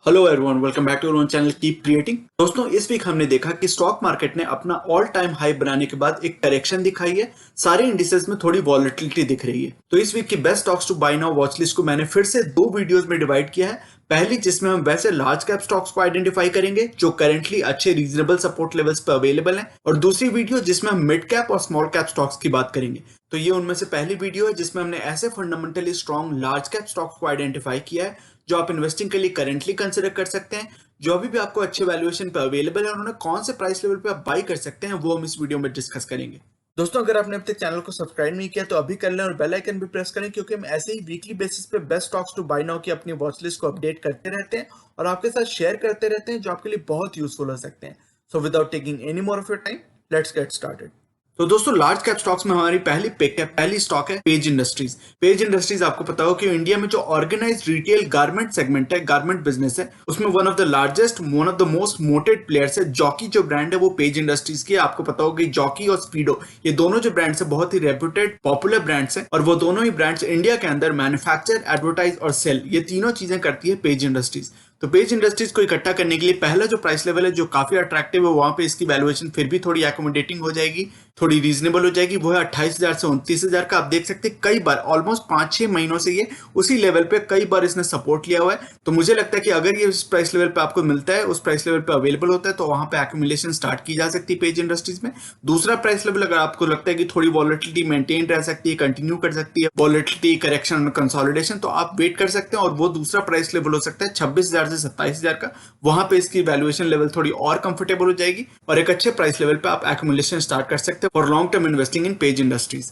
Hello everyone, welcome back to our channel keep creating. दोस्तों, इस week हमने देखा कि स्टॉक मार्केट ने अपना ऑल टाइम हाई बनाने के बाद एक करेक्शन दिखाई है। सारे इंडिसेस में थोड़ी वॉलेटिलिटी दिख रही है। तो इस वीक की best stocks to buy now watchlist को मैंने फिर से दो वीडियोस में डिवाइड किया है। पहली जिसमें हम वैसे लार्ज कैप स्टॉक्स को आइडेंटिफाई करेंगे जो करेंटली अच्छे रीजनेबल सपोर्ट लेवल्स पे अवेलेबल हैं, और दूसरी वीडियो जिसमें हम मिड कैप और स्मॉल कैप स्टॉक्स की बात करेंगे। तो ये उनमें से पहली वीडियो है जिसमें हमने ऐसे fundamentally strong large cap stocks को आइडेंटिफाई किया है जो आप इन्वेस्टिंग के लिए करेंटली कंसिडर कर सकते हैं, जो अभी भी आपको अच्छे वैल्यूएशन पे अवेलेबल है, और उन्हें कौन से प्राइस लेवल पे आप बाई कर सकते हैं वो हम इस वीडियो में डिस्कस करेंगे। दोस्तों, अगर आपने अब तक चैनल को सब्सक्राइब नहीं किया तो अभी कर लें और बेल आइकन भी प्रेस करें, क्योंकि हम ऐसे ही वीकली बेसिस पे best stocks to buy now की अपनी वॉच लिस्ट को अपडेट करते रहते हैं और आपके साथ शेयर करते रहते हैं, जो आपके लिए बहुत यूजफुल हो सकते हैं। So without taking any more of your time, let's get started. तो दोस्तों, लार्ज कैप स्टॉक्स में हमारी पहली पिक है, पहली स्टॉक है पेज इंडस्ट्रीज। पेज इंडस्ट्रीज आपको पता हो कि इंडिया में जो ऑर्गेनाइज्ड रिटेल गारमेंट सेगमेंट है, गारमेंट बिजनेस है, उसमें one of the largest, one of the most mooted players है। जॉकी जो ब्रांड है वो पेज इंडस्ट्रीज की है। आपको पता होगा कि जॉकी और स्पीडो, ये दोनों जो ब्रांड्स है बहुत ही रेप्यूटेड पॉपुलर ब्रांड्स हैं, और वो दोनों ही ब्रांड्स इंडिया के अंदर मैन्युफैक्चर, एडवर्टाइज और सेल, ये तीनों चीजें करती है पेज इंडस्ट्रीज। तो पेज इंडस्ट्रीज को इकट्ठा करने के लिए पहला जो प्राइस लेवल है जो काफी अट्रैक्टिव है, वहां पे इसकी वैल्यूएशन फिर भी थोड़ी एकोमोडेटिंग हो जाएगी, थोड़ी रीजनेबल हो जाएगी, वो है 28,000 से 29,000 का। आप देख सकते हैं कई बार ऑलमोस्ट 5-6 महीनों से ये उसी लेवल पे कई बार इसने सपोर्ट लिया हुआ है। तो मुझे लगता है कि अगर ये उस प्राइस लेवल पे आपको मिलता है, उस प्राइस लेवल पे अवेलेबल होता है, तो वहां पे एक्यूमुलेशन स्टार्ट की जा सकती है पेज इंडस्ट्रीज में। दूसरा प्राइस लेवल अगर आपको लगता है कि थोड़ी वॉलेटिलिटी मेंटेन रह सकती है, कंटिन्यू कर सकती है वॉलेटिलिटी करेक्शन में कंसोलिडेशन, तो आप वेट कर सकते हैं, और वो दूसरा प्राइस लेवल हो सकता है 26,000 से 27,000 का। वहां पे इसकी वैल्यूएशन लेवल थोड़ी और कंफर्टेबल हो जाएगी, और एक अच्छे प्राइस लेवल पे आप एक्यूमुलेशन स्टार्ट कर सकते हैं for long term investing in page industries.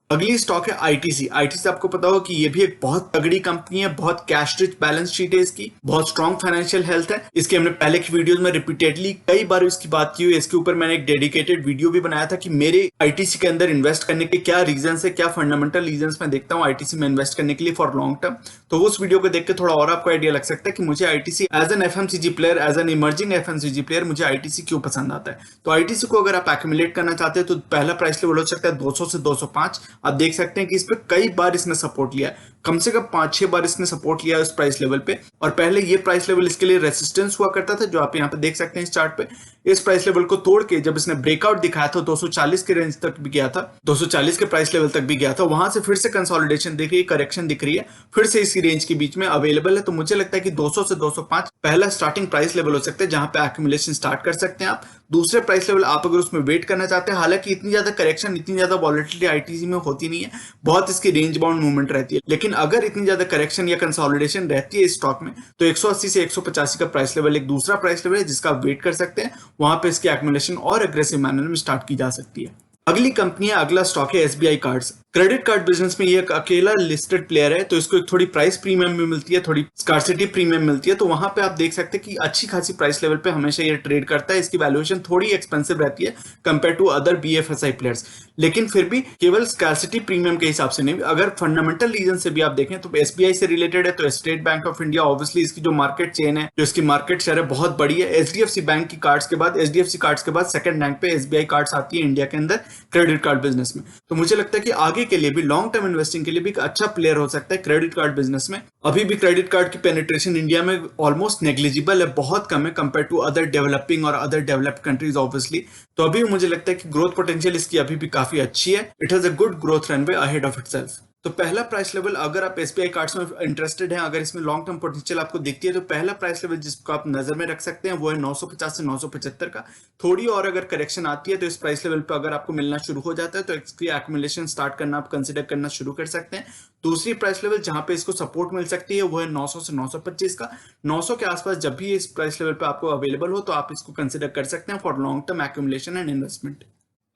अगली स्टॉक है आईटीसी। आईटीसी आपको पता हो कि ये भी एक बहुत तगड़ी कंपनी है, बहुत कैश रिच बैलेंस शीट है इसकी, बहुत स्ट्रॉन्ग फाइनेंशियल हेल्थ है इसकी। हमने पहले की वीडियोस में रिपीटेडली कई बार इसकी बात की हुई है। इसके ऊपर मैंने एक डेडिकेटेड वीडियो भी बनाया था कि मेरे आईटीसी के अंदर इन्वेस्ट करने के क्या रीजन है, क्या फंडामेंटल रीजन मैं देखता हूँ आईटीसी में इन्वेस्ट करने के लिए फॉर लॉन्ग टर्म। तो उस वीडियो को देख के थोड़ा और आपको आइडिया लग सकता है कि मुझे ITC as an FMCG player, as an emerging FMCG player, मुझे आईटीसी क्यों पसंद आता है। तो आईटीसी को अगर आप एक्यूमुलेट करना चाहते हैं तो पहला प्राइस लेवल हो सकता है 200 से 205। आप देख सकते हैं कि इस पे कई बार इसने सपोर्ट लिया है, कम से कम 5-6 बार इसने सपोर्ट लिया उस प्राइस लेवल पे, और पहले ये प्राइस लेवल इसके लिए रेसिस्टेंस हुआ करता था, जो आप यहाँ पे देख सकते हैं इस चार्ट पे। इस प्राइस लेवल को तोड़ के जब इसने ब्रेकआउट दिखाया था 240 के रेंज तक भी गया था, 240 के प्राइस लेवल तक भी गया था, वहां से फिर से कंसोलिडेशन दिख रही है, करेक्शन दिख रही है, फिर से इसी रेंज के बीच में अवेलेबल है। तो मुझे लगता है कि 200 से 205 पहला स्टार्टिंग प्राइस लेवल हो सकता है जहां पे एक्यूमुलेशन स्टार्ट कर सकते हैं आप। दूसरे प्राइस लेवल आप अगर उसमें वेट करना चाहते हैं, हालांकि इतनी ज्यादा करेक्शन, इतनी ज्यादा वॉलेटिलिटी आईटीसी में होती नहीं है, बहुत इसकी रेंज बाउंड मूवमेंट रहती है, लेकिन अगर इतनी ज्यादा करेक्शन या कंसोलिडेशन रहती है इस स्टॉक में, तो 180 से 185 का प्राइस लेवल एक दूसरा प्राइस लेवल है जिसका आप वेट कर सकते हैं। वहां पे इसकी एक्यूमुलेशन और अग्रेसिव मैनर में स्टार्ट की जा सकती है। अगली कंपनी है, अगला स्टॉक है SBI cards. Credit card business में ये एक अकेला लिस्टेड प्लेयर है, तो इसको एक थोड़ी प्राइस प्रीमियम भी मिलती है, थोड़ी स्कार्सिटी प्रीमियम मिलती है। तो वहां पे आप देख सकते हैं कि अच्छी खासी प्राइस लेवल पे हमेशा ये ट्रेड करता है। इसकी वैल्यूएशन थोड़ी एक्सपेंसिव रहती है compare to other BFSI players, लेकिन फिर भी केवल स्कार्सिटी प्रीमियम के हिसाब से नहीं, अगर फंडामेंटल रीजन से भी आप देखें तो एसबीआई से रिलेटेड है। तो state bank of India, obviously इसकी जो मार्केट चेन है, जो इसकी मार्केट शेयर है, बहुत बड़ी है। एचडीएफसी बैंक की कार्ड्स के बाद, एचडीएफसी कार्ड्स के बाद सेकंड रैंक पे एसबीआई कार्ड्स आती है इंडिया के अंदर क्रेडिट कार्ड बिजनेस में। तो मुझे लगता है कि आगे के लिए भी, लॉन्ग टर्म इन्वेस्टिंग के लिए भी एक अच्छा प्लेयर हो सकता है क्रेडिट कार्ड बिजनेस में। अभी भी क्रेडिट कार्ड की पेनिट्रेशन इंडिया में ऑलमोस्ट नेग्लिजिबल है, बहुत कम है कंपेयर टू अदर डेवलपिंग और अदर डेवलप्ड कंट्रीज ऑब्वियसली। तो अभी मुझे लगता है कि ग्रोथ पोटेंशियल इसकी अभी भी काफी अच्छी है। It has a good growth runway ahead of itself. तो पहला प्राइस लेवल, अगर आप एसबीआई कार्ड्स में इंटरेस्टेड हैं, अगर इसमें लॉन्ग टर्म पोटेंशियल आपको दिखती है, तो पहला प्राइस लेवल जिसको आप नजर में रख सकते हैं वो है 950 से 975 का। थोड़ी और अगर करेक्शन आती है तो इस प्राइस लेवल पे अगर आपको मिलना शुरू हो जाता है तो इसकी एक्यूमुलेशन स्टार्ट करना आप कंसिडर करना शुरू कर सकते हैं। दूसरी प्राइस लेवल जहां पे इसको सपोर्ट मिल सकती है वो है 900 से 925 का। 900 के आसपास जब भी इस प्राइस लेवल पे आपको अवेलेबल हो तो आप इसको कंसिडर कर सकते हैं for long term accumulation and investment.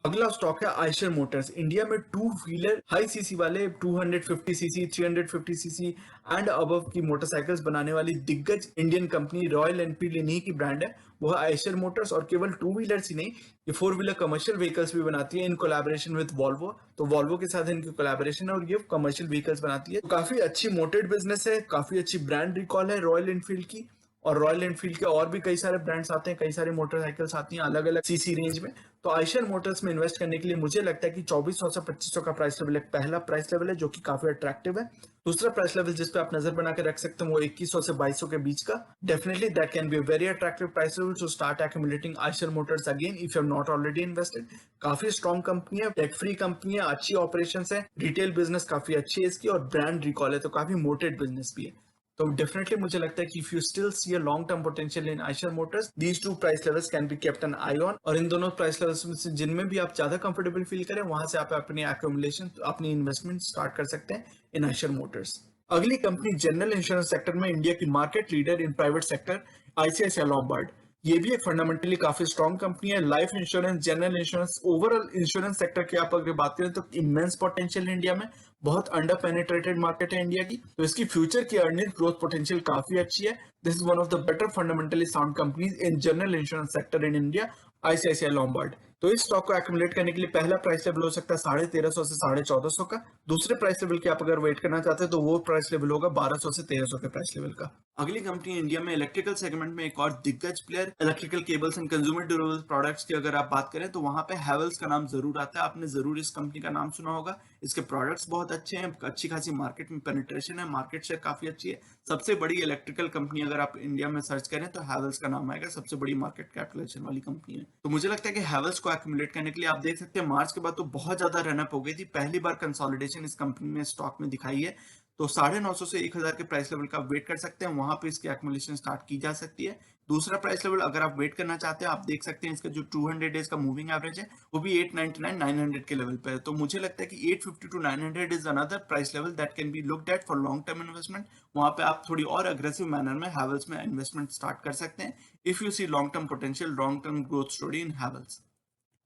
अगला स्टॉक है आयशर मोटर्स। इंडिया में टू व्हीलर हाई सीसी वाले 250 सीसी, 350 सीसी एंड अबव की मोटरसाइकिल्स बनाने वाली दिग्गज इंडियन कंपनी रॉयल एनफील्ड इन्हीं की ब्रांड है, वो है आयशर मोटर्स। और केवल टू व्हीलर्स ही नहीं, ये फोर व्हीलर कमर्शियल व्हीकल्स भी बनाती है इन कोलैबोरेशन विद वॉल्वो। तो वॉल्वो के साथ इनकी कोलैबोरेशन है और ये कमर्शियल व्हीकल्स बनाती है। तो काफी अच्छी मोटेड बिजनेस है, काफी अच्छी ब्रांड रिकॉल है रॉयल एनफील्ड की। और रॉयल एनफील्ड के और भी कई सारे ब्रांड्स आते हैं, कई सारी मोटरसाइकिल्स आती हैं अलग अलग सीसी रेंज में। तो आयशर मोटर्स में इन्वेस्ट करने के लिए मुझे लगता है कि 2400 से 2500 का प्राइस लेवल एक पहला प्राइस लेवल है जो कि काफी अट्रैक्टिव है। दूसरा प्राइस लेवल जिस पे आप नजर बना के रख सकते हैं वो 2100 से 2200 के बीच का। Definitely that can be a very attractive price level to start accumulating Eicher Motors again if you have not already invested. काफी स्ट्रॉन्ग कंपनी है, डेट फ्री कंपनी है, अच्छी ऑपरेशंस है, रिटेल बिजनेस काफी अच्छी है इसकी, और ब्रांड रिकॉल है, तो काफी मोटेड बिजनेस भी है। तो डेफिनेटली मुझे लगता है कि if you still see a long term potential in Eicher Motors, these two price levels can be kept an eye on. और इन दोनों प्राइस लेवल्स में से जिनमें भी आप ज्यादा कंफर्टेबल फील करें वहां से आप अपनी एक्यूमुलेशन, अपनी इन्वेस्टमेंट स्टार्ट कर सकते हैं इन आयशर मोटर्स। अगली कंपनी जनरल इंश्योरेंस सेक्टर में इंडिया की market leader in private sector ICICI Lombard. ये भी एक फंडामेंटली काफी स्ट्रॉन्ग कंपनी है। Life insurance, general insurance, overall insurance sector की आप अगर बात करें तो इमेंस पोटेंशियल इंडिया में, बहुत अंडर पेनिट्रेटेड मार्केट है इंडिया की, तो इसकी फ्यूचर की अर्निंग ग्रोथ पोटेंशियल काफी अच्छी है। This is one of the better fundamentally sound companies in general insurance sector in India, ICICI Lombard. तो इस स्टॉक को एक्यूमुलेट करने के लिए पहला प्राइस लेवल हो सकता है 1350 से 1450 का। दूसरे प्राइस लेवल के आप अगर वेट करना चाहते हैं तो वो प्राइस लेवल होगा 1200 से 1300 के प्राइस लेवल का। अगली कंपनी इंडिया में इलेक्ट्रिकल सेगमेंट में एक और दिग्गज player, electrical cables and consumer durable products की अगर आप बात करें तो वहां पे हैवेल्स का नाम जरूर आता है। आपने जरूर इस कंपनी का नाम सुना होगा। इसके प्रोडक्ट्स बहुत अच्छे हैं, अच्छी खासी मार्केट में पेनिट्रेशन है, मार्केट शेयर काफी अच्छी है। सबसे बड़ी इलेक्ट्रिकल कंपनी अगर आप इंडिया में सर्च करें तो हैवेल्स का नाम आएगा, सबसे बड़ी मार्केट कैपिटलाइजेशन वाली कंपनी है। तो मुझे लगता है कि हैवेल्स को एक्यूमुलेट करने के लिए आप देख सकते हैं मार्च के बाद तो बहुत ज्यादा रनअप हो गई थी, पहली बार कंसोलिडेशन इस कंपनी ने स्टॉक में दिखाई है। तो 950 से 1000 के प्राइस लेवल का वेट कर सकते हैं, वहां पे इसकी एक्यूमुलेशन स्टार्ट की जा सकती है। दूसरा प्राइस लेवल अगर आप वेट करना चाहते हैं, आप देख सकते हैं इसका जो 200 डेज का मूविंग एवरेज है वो भी 899 900 के लेवल पे है। तो मुझे लगता है कि 850 to 900 is another price level that can be looked at for long term investment. वहां पे आप थोड़ी और अग्रेसिव मैनर में हैवेल्स में इन्वेस्टमेंट स्टार्ट कर सकते हैं if you see long term potential, long term growth story in Havells.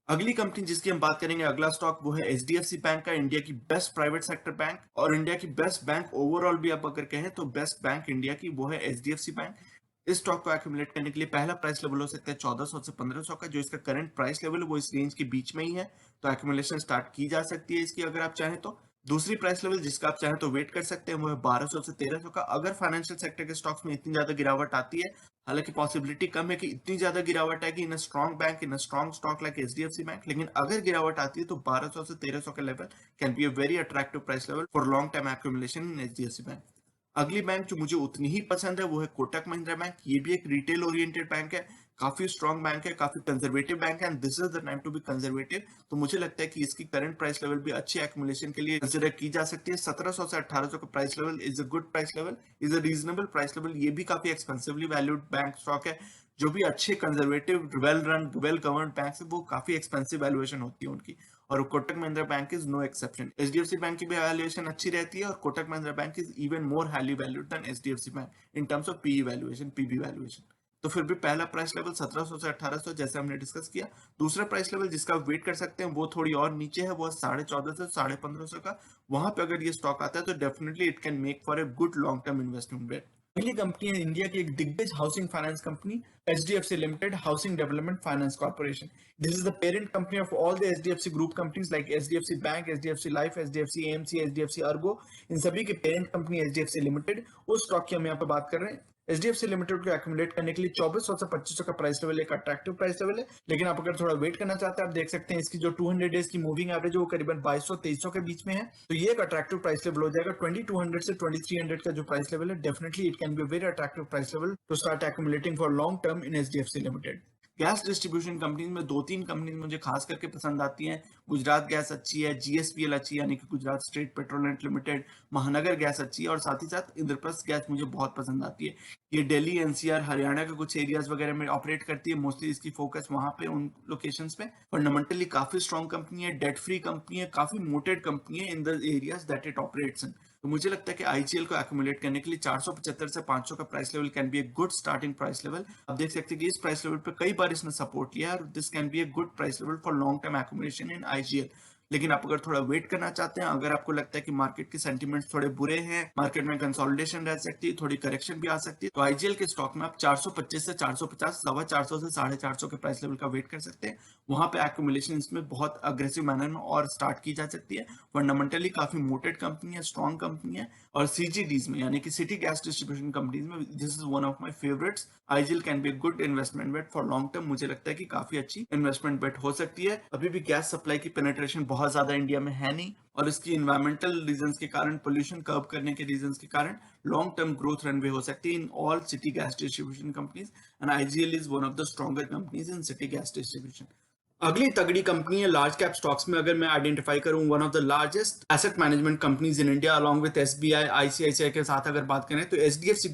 अगली कंपनी जिसकी हम बात करेंगे, अगला स्टॉक, वो है एचडीएफसी बैंक का, इंडिया की बेस्ट प्राइवेट सेक्टर बैंक और इंडिया की बेस्ट बैंक ओवरऑल भी आप अगर कहें तो बेस्ट बैंक इंडिया की वो है एचडीएफसी बैंक। इस स्टॉक को एक्यूमुलेट करने के लिए पहला प्राइस लेवल हो सकता है 1400 से 1500 का, जो इसका करंट प्राइस लेवल है वो इस रेंज के बीच में ही है। तो एक्यूमुलेशन स्टार्ट की जा सकती है इसकी अगर आप चाहें तो। दूसरी प्राइस लेवल जिसका आप चाहें तो वेट कर सकते हैं वो है 1200 से 1300 का। अगर फाइनेंशियल सेक्टर के स्टॉक्स में इतनी ज्यादा गिरावट आती है, हालांकि पॉसिबिलिटी कम है कि इतनी ज्यादा गिरावट आएगी इन स्ट्रॉन्ग बैंक, इन strong stock like HDFC bank, लेकिन अगर गिरावट आती है तो 1200 से 1300 के level can be a very attractive price level for long term accumulation in HDFC bank. अगली बैंक जो मुझे उतनी ही पसंद है वो है कोटक महिंद्रा बैंक। ये भी एक रिटेल ओरिएंटेड बैंक है, काफी स्ट्रॉन्ग बैंक है, काफी कंजर्वेटिव बैंक है, and this is the time to be conservative. तो मुझे लगता है कि इसकी करंट प्राइस लेवल भी अच्छी एक्यूमुलेशन के लिए कंसिडर की जा सकती है। 1700 से 1800 का price level is a good price level, is a reasonable price level. ये भी काफी एक्सपेंसिवली वैल्यूड बैंक स्टॉक है। जो भी अच्छे conservative well run well govern bank है वो काफी एक्सपेंसिव वैल्यूएशन होती है उनकी, और Kotak Mahindra bank is no exception. HDFC bank की भी वैल्यूएशन अच्छी रहती है और Kotak Mahindra bank is even more highly valued than HDFC bank in terms of PE valuation, PB valuation. तो फिर भी पहला प्राइस लेवल 1700 से 1800 जैसे हमने डिस्कस किया। दूसरा प्राइस लेवल जिसका आप वेट कर सकते हैं वो थोड़ी और नीचे है, वो 1450 से 1550 का। वहां पे अगर ये स्टॉक आता है तो definitely it can make for a good long term investment bet. पहली कंपनी है इंडिया की एक दिग्गज housing finance company, HDFC limited housing development finance corporation. This is the parent company of all the HDFC group companies like HDFC bank, HDFC life, HDFC AMC, HDFC Ergo. इन सभी की parent company HDFC limited. उस stock की हम यहाँ पे बात कर रहे हैं। एचडीएफसी लिमिटेड को एक्यूमुलेट करने के लिए 2400 से 2500 का प्राइस लेवल एक अट्रैक्टिव प्राइस लेवल है, लेकिन आप अगर थोड़ा वेट करना चाहते हैं, आप देख सकते हैं इसकी जो 200 डेज की मूविंग एवरेज है वो करीबन 2200-2300 के बीच में है। तो ये एक अट्रैक्टिव प्राइस लेवल हो जाएगा। 2200 से 2300 का जो प्राइस लेवल है, definitely it can be very attractive price level to start accumulating for long term in HDFC limited. Gas distribution companies में दो तीन कंपनीज मुझे खास करके पसंद आती हैं। गुजरात गैस अच्छी है, जीएसपीएल अच्छी है यानी कि गुजरात स्टेट पेट्रोनेट लिमिटेड, महानगर गैस अच्छी है, और साथ ही साथ इंद्रप्रस्थ गैस मुझे बहुत पसंद आती है। ये दिल्ली, एनसीआर, हरियाणा के कुछ एरियाज वगैरह में ऑपरेट करती है, मोस्टली इसकी फोकस वहां पे उन लोकेशंस पे। फंडामेंटली काफी स्ट्रॉन्ग कंपनी है, डेट फ्री कंपनी है, काफी मोटेड कंपनी है in the areas that it operates in. तो मुझे लगता है कि आईजीएल को एक्यूमुलेट करने के लिए 475 से 500 का price level can be a good starting price level. आप देख सकते हैं कि इस प्राइस लेवल पे कई बार इसने सपोर्ट लिया है, और this can be a good price level for long term accumulation in IGL. लेकिन आप अगर थोड़ा वेट करना चाहते हैं, अगर आपको लगता है कि मार्केट के सेंटीमेंट्स थोड़े बुरे हैं, मार्केट में कंसोलिडेशन रह सकती है, थोड़ी करेक्शन भी आ सकती है, तो आईजीएल के स्टॉक में आप 425 से 450, 450 से 450 के प्राइस लेवल का वेट कर सकते हैं। वहां पे एक्यूमुलेशन इसमें बहुत अग्रेसिव मैनर में और स्टार्ट की जा सकती है। फंडामेंटली काफी मोटेड कंपनी है, स्ट्रॉन्ग कंपनी है, और सीजीडीज में यानी कि सिटी गैस डिस्ट्रीब्यूशन कंपनीज में this is one of my favourites. IGL can be good investment bet for long term. मुझे लगता है कि काफी अच्छी इन्वेस्टमेंट बेट हो सकती है। अभी भी गैस सप्लाई की पेनिट्रेशन बहुत ज्यादा इंडिया में है नहीं, और इसकी इन्वायरमेंटल रीजंस के कारण, पोल्यूशन कर्व करने के रीजंस के कारण लॉन्ग टर्म ग्रोथ रनवे हो सकती है in all city gas distribution companies, and IGL is one of the stronger companies in city gas distribution. अगली तगड़ी कंपनी है लार्ज कैप स्टॉक्स में, अगर मैं आइडेंटिफाई करूं one of the largest asset management companies in India along with SBI, ICICI के साथ अगर बात करें तो एचडीएफसी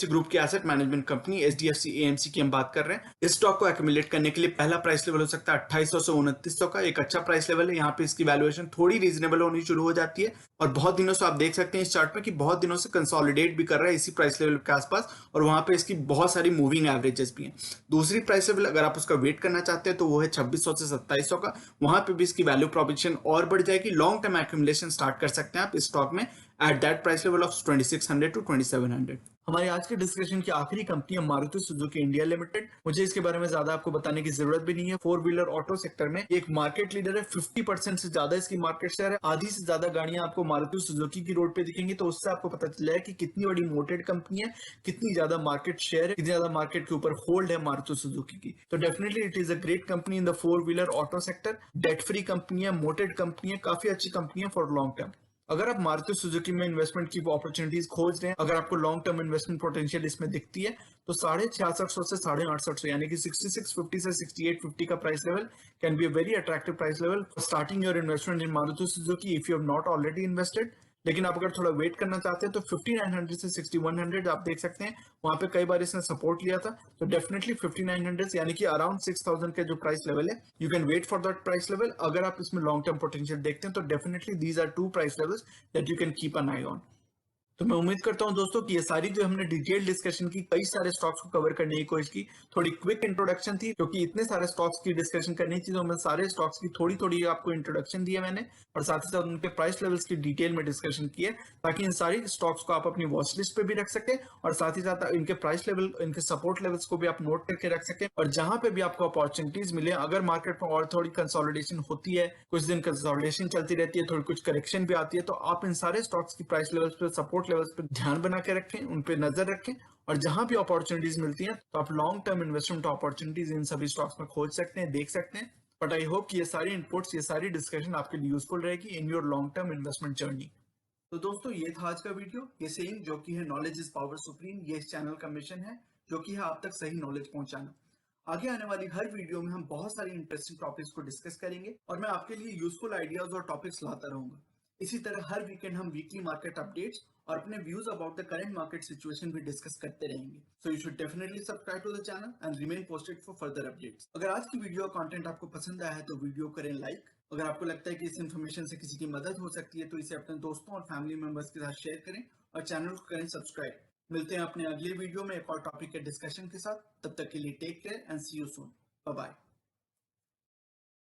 ग्रुप की asset management company HDFC AMC की हम बात कर रहे हैं। इस स्टॉक को एक्यूमुलेट करने के लिए पहला प्राइस लेवल हो सकता है 2800 से 2900 का, एक अच्छा प्राइस लेवल है। यहाँ पे इसकी वैल्यूएशन थोड़ी रीजनेबल होनी शुरू हो जाती है, और बहुत दिनों से आप देख सकते हैं इस चार्ट में कि बहुत दिनों से कंसोलिडेट भी कर रहा है इसी प्राइस लेवल के आसपास, और वहां पे इसकी बहुत सारी मूविंग एवरेजेस भी हैं। दूसरी प्राइस लेवल अगर आप उसका वेट करना चाहते हैं तो वो है 2600 से 2700 का, वहां पे भी इसकी वैल्यू प्रोपोजिशन और बढ़ जाएगी। लॉन्ग टर्म एक्यूमुलेशन स्टार्ट कर सकते हैं आप इस स्टॉक में at that price level of 2600 to 2700। हमारी आज के डिस्कशन की आखिरी कंपनी है मारुति सुजुकी इंडिया लिमिटेड। मुझे इसके बारे में ज्यादा आपको बताने की जरूरत भी नहीं है। फोर व्हीलर ऑटो सेक्टर में एक मार्केट लीडर है, 50% से ज्यादा इसकी मार्केट शेयर है। आधी से ज्यादा गाड़ियां आपको मारुति सुजुकी की रोड पे दिखेंगी, तो उससे आपको पता चला है कि कितनी बड़ी मोटेड कंपनी है, कितनी ज्यादा मार्केट शेयर है, कितनी ज्यादा मार्केट के ऊपर होल्ड है मारुति सुजुकी की। तो definitely it is a great company in the four wheeler auto sector. Date free company है, मोटेड कंपनी है, काफी अच्छी कंपनी है फॉर लॉन्ग टर्म। अगर आप मारुति सुजुकी में इन्वेस्टमेंट की अपॉर्चुनिटीज खोज रहे हैं, अगर आपको लॉन्ग टर्म इन्वेस्टमेंट पोटेंशियल इसमें दिखती है, तो 6650 से 6850 यानी कि 6650 से 6850 का price level can be a very attractive price level starting your investment in Maruti Suzuki if you have not already invested. लेकिन आप अगर थोड़ा वेट करना चाहते हैं तो 5900 से 6100 आप देख सकते हैं, वहां पे कई बार इसने सपोर्ट लिया था। तो डेफिनेटली 5900 यानी कि अराउंड 6000 के जो प्राइस लेवल है, you can wait for that price level. अगर आप इसमें लॉन्ग टर्म पोटेंशियल देखते हैं तो definitely these are two price levels that you can keep an eye on. तो मैं उम्मीद करता हूं दोस्तों कि ये सारी जो हमने डिटेल डिस्कशन की, कई सारे स्टॉक्स को कवर करने की कोशिश की, थोड़ी क्विक इंट्रोडक्शन थी क्योंकि इतने सारे स्टॉक्स की डिस्कशन करनी थी, तो मैं सारे स्टॉक्स की थोड़ी थोड़ी आपको इंट्रोडक्शन दिया मैंने, और साथ ही साथ उनके प्राइस लेवल्स की डिटेल में डिस्कशन किए, ताकि इन सारी स्टॉक्स को आप अपनी वॉच लिस्ट पे भी रख सके, और साथ ही साथ इनके प्राइस लेवल, इनके सपोर्ट लेवल्स को भी आप नोट करके रख सके, और जहां पे भी आपको अपॉर्चुनिटीज मिले, अगर मार्केट में और थोड़ी कंसोलिडेशन होती है, कुछ दिन कंसोलिडेशन चलती रहती है, थोड़ी कुछ करेक्शन भी आती है, तो आप इन सारे स्टॉक्स की प्राइस लेवल्स पे, सपोर्ट लेवल्स पे ध्यान बना के रखें, उन पे नजर रखें, और जहां भी अपॉर्चुनिटीज मिलती हैं तो आप long term investment opportunities in सभी स्टॉक्स में खोज सकते हैं, देख सकते हैं। बट आई होप कि ये सारी इनपुट्स, ये सारी डिस्कशन आपके लिए यूजफुल रहेगी in your long term investment journey. तो दोस्तों ये था आज का वीडियो। ये सेइंग जो कि है नॉलेज इज पावर सुप्रीम, ये इस चैनल का मिशन है, जो कि है आप तक सही नॉलेज पहुंचाना। आगे आने वाली हर वीडियो में हम बहुत सारी इंटरेस्टिंग टॉपिक्स को डिस्कस करेंगे, और मैं आपके लिए यूजफुल आइडियाज और टॉपिक्स लाता रहूंगा। इसी तरह हर वीकेंड हम वीकली मार्केट अपडेट्स और अपने views about the current market situation भी डिस्कस करते रहेंगे। So you should definitely subscribe to the channel and remain posted for further updates. अगर आज की वीडियो कंटेंट आपको पसंद आया है तो वीडियो करें लाइक। अगर आपको लगता है कि इस इन्फॉर्मेशन से किसी की मदद हो सकती है तो इसे अपने दोस्तों और फैमिली मेंबर्स के साथ शेयर करें, और चैनल को करें सब्सक्राइब। मिलते हैं अपने अगले वीडियो में एक और टॉपिक के डिस्कशन के साथ। तब तक के लिए take care and see you soon. Bye bye.